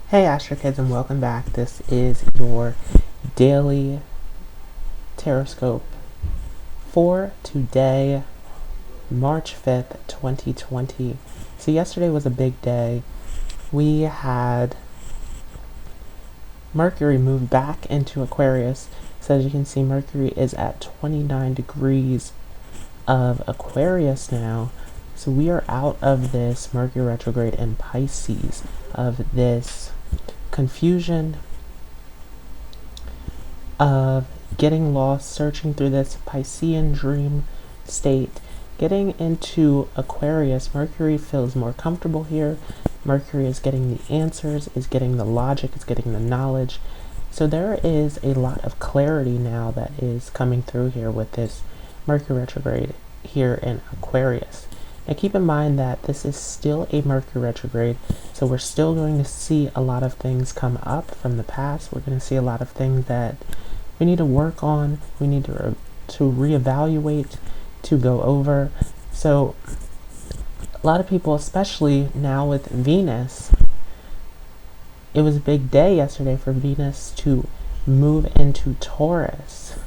Hey Astro Kids, and welcome back. This is your Daily Tarotscope for today, March 5th, 2020. So yesterday was a big day. We had Mercury move back into Aquarius. So as you can see, Mercury is at 29 degrees of Aquarius now. So we are out of this Mercury retrograde in Pisces, of this confusion, of getting lost, searching through this Piscean dream state, getting into Aquarius. Mercury feels more comfortable here. Mercury is getting the answers, is getting the logic, is getting the knowledge. So there is a lot of clarity now that is coming through here with this Mercury retrograde here in Aquarius. Now keep in mind that this is still a Mercury retrograde, so we're still going to see a lot of things come up from the past. We're going to see a lot of things that we need to work on, we need to reevaluate, to go over. So a lot of people, especially now with Venus, it was a big day yesterday for Venus to move into Taurus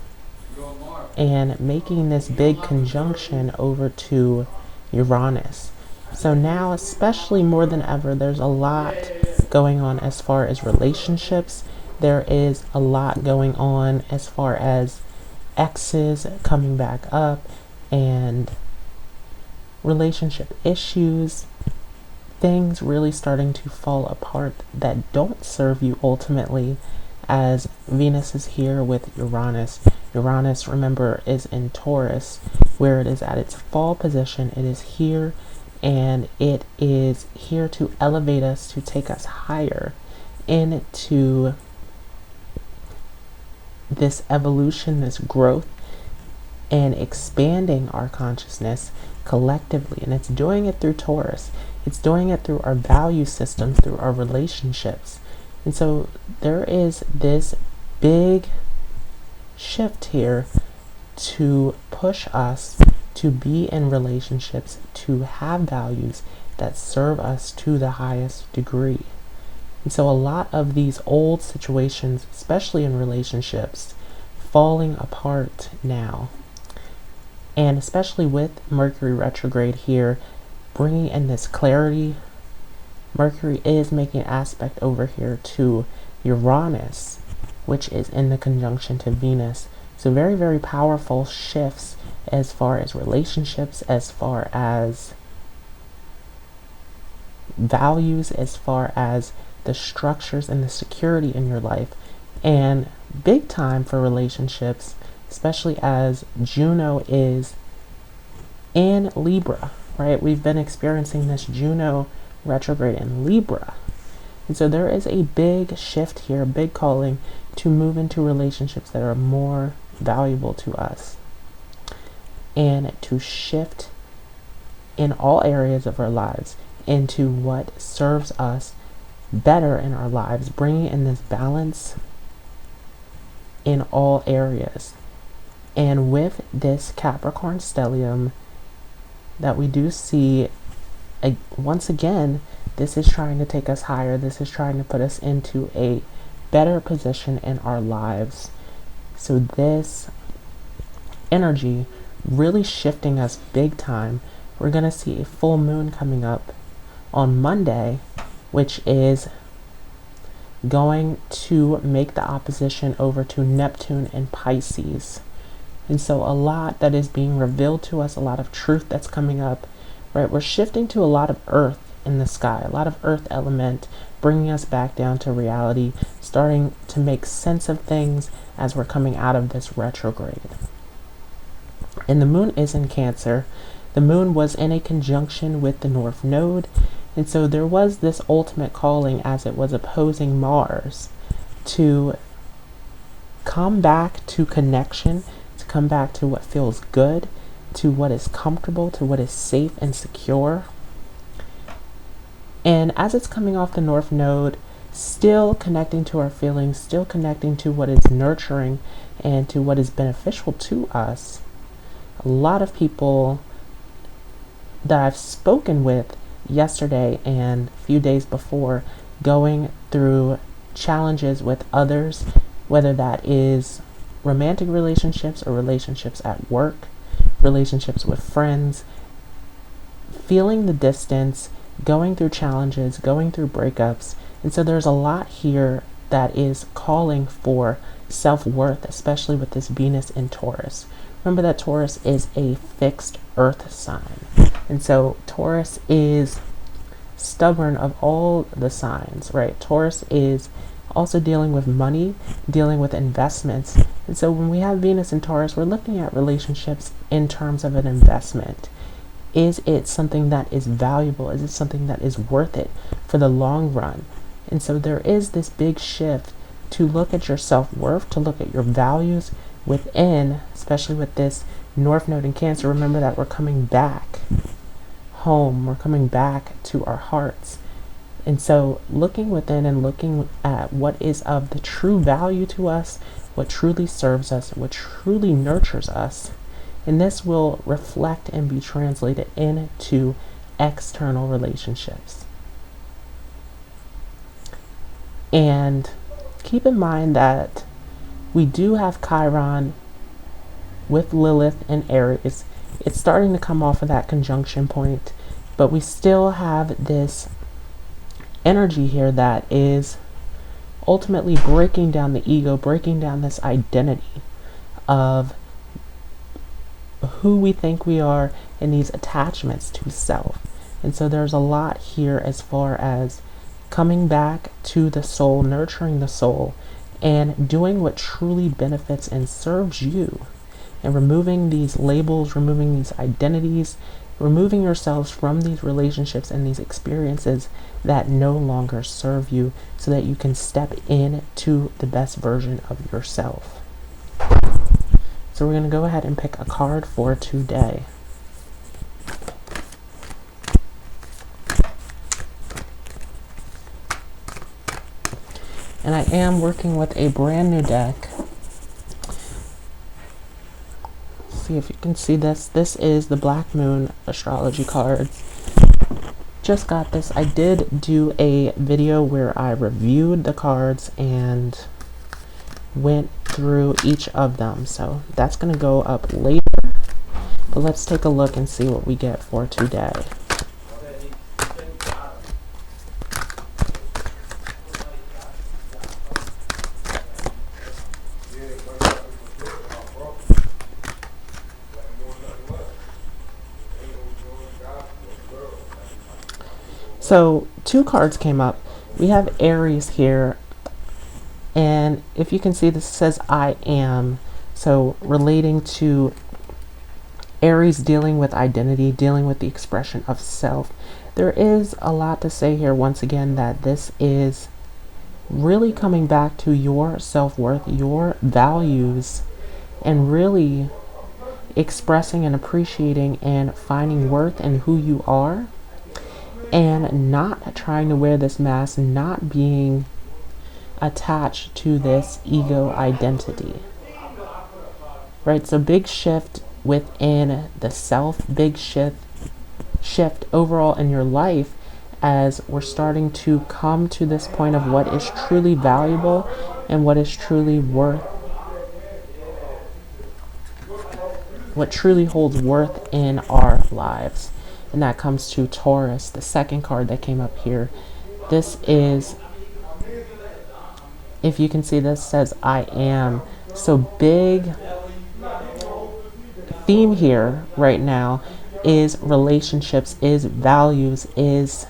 and making this big conjunction over to Uranus. So now, especially more than ever, there's a lot going on as far as relationships. There is a lot going on as far as exes coming back up and relationship issues, things really starting to fall apart that don't serve you ultimately, as Venus is here with Uranus. Uranus, remember, is in Taurus, where it is at its fall position. It is here, and it is here to elevate us, to take us higher into this evolution, this growth, and expanding our consciousness collectively. And it's doing it through Taurus. It's doing it through our value systems, through our relationships. And so there is this big shift here to push us to be in relationships, to have values that serve us to the highest degree. And so a lot of these old situations, especially in relationships, falling apart now. And especially with Mercury retrograde here, bringing in this clarity, Mercury is making an aspect over here to Uranus, which is in the conjunction to Venus. So very, very powerful shifts as far as relationships, as far as values, as far as the structures and the security in your life. And big time for relationships, especially as Juno is in Libra, right? We've been experiencing this Juno retrograde in Libra. And so there is a big shift here, a big calling to move into relationships that are more valuable to us, and to shift in all areas of our lives into what serves us better in our lives, bringing in this balance in all areas. And with this Capricorn stellium that we do see, once again, this is trying to take us higher. This is trying to put us into a better position in our lives. So this energy really shifting us big time. We're going to see a full moon coming up on Monday, which is going to make the opposition over to Neptune and Pisces. And so a lot that is being revealed to us, a lot of truth that's coming up, right? We're shifting to a lot of earth in the sky, a lot of earth element, bringing us back down to reality, starting to make sense of things as we're coming out of this retrograde. And the moon is in Cancer. The moon was in a conjunction with the North Node, and so there was this ultimate calling as it was opposing Mars to come back to connection, to come back to what feels good, to what is comfortable, to what is safe and secure. And as it's coming off the North Node, still connecting to our feelings, still connecting to what is nurturing and to what is beneficial to us, a lot of people that I've spoken with yesterday and a few days before, going through challenges with others, whether that is romantic relationships or relationships at work, relationships with friends, feeling the distance, going through challenges, going through breakups. And so there's a lot here that is calling for self-worth, especially with this Venus in Taurus. Remember that Taurus is a fixed earth sign. And so Taurus is stubborn of all the signs, right? Taurus is also dealing with money, dealing with investments. And so when we have Venus in Taurus, we're looking at relationships in terms of an investment. Is it something that is valuable? Is it something that is worth it for the long run? And so there is this big shift to look at your self-worth, to look at your values within, especially with this North Node in Cancer. Remember that we're coming back home. We're coming back to our hearts. And so looking within and looking at what is of the true value to us, what truly serves us, what truly nurtures us. And this will reflect and be translated into external relationships. And keep in mind that we do have Chiron with Lilith and Aries. It's starting to come off of that conjunction point, but we still have this energy here that is ultimately breaking down the ego, breaking down this identity of who we think we are and these attachments to self. And so there's a lot here as far as coming back to the soul, nurturing the soul, and doing what truly benefits and serves you, and removing these labels, removing these identities, removing yourselves from these relationships and these experiences that no longer serve you, so that you can step into the best version of yourself. So we're going to go ahead and pick a card for today. And I am working with a brand new deck. See if you can see this. This is the Black Moon Astrology cards. Just got this. I did do a video where I reviewed the cards and went through each of them. So that's going to go up later. But let's take a look and see what we get for today. So 2 cards came up. We have Aries here, and if you can see, this says I am. So relating to Aries, dealing with identity, dealing with the expression of self. There is a lot to say here once again, that this is really coming back to your self-worth, your values, and really expressing and appreciating and finding worth in who you are, and not trying to wear this mask, not being attached to this ego identity. Right? So big shift within the self, big shift overall in your life, as we're starting to come to this point of what is truly valuable and what is truly worth, what truly holds worth in our lives. And that comes to Taurus, the second card that came up here. This is, if you can see, this says I am. So big theme here right now is relationships, is values, is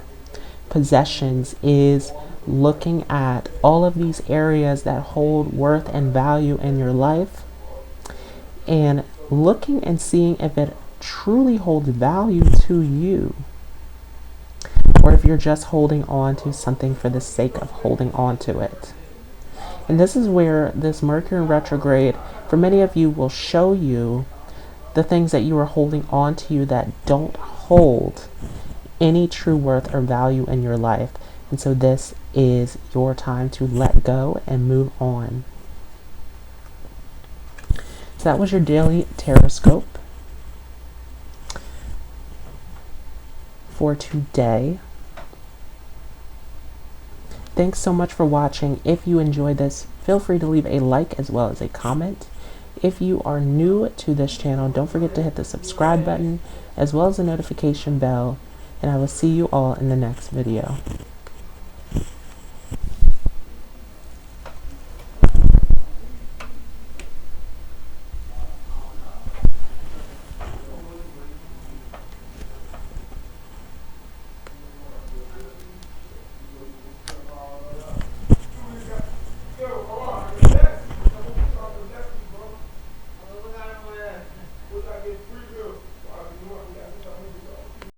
possessions, is looking at all of these areas that hold worth and value in your life, and looking and seeing if it truly holds value to you, or if you're just holding on to something for the sake of holding on to it. And this is where this Mercury retrograde, for many of you, will show you the things that you are holding on to you that don't hold any true worth or value in your life. And so this is your time to let go and move on. So that was your daily Tarotscope for today. Thanks so much for watching. If you enjoyed this, feel free to leave a like as well as a comment. If you are new to this channel, don't forget to hit the subscribe button as well as the notification bell, and I will see you all in the next video.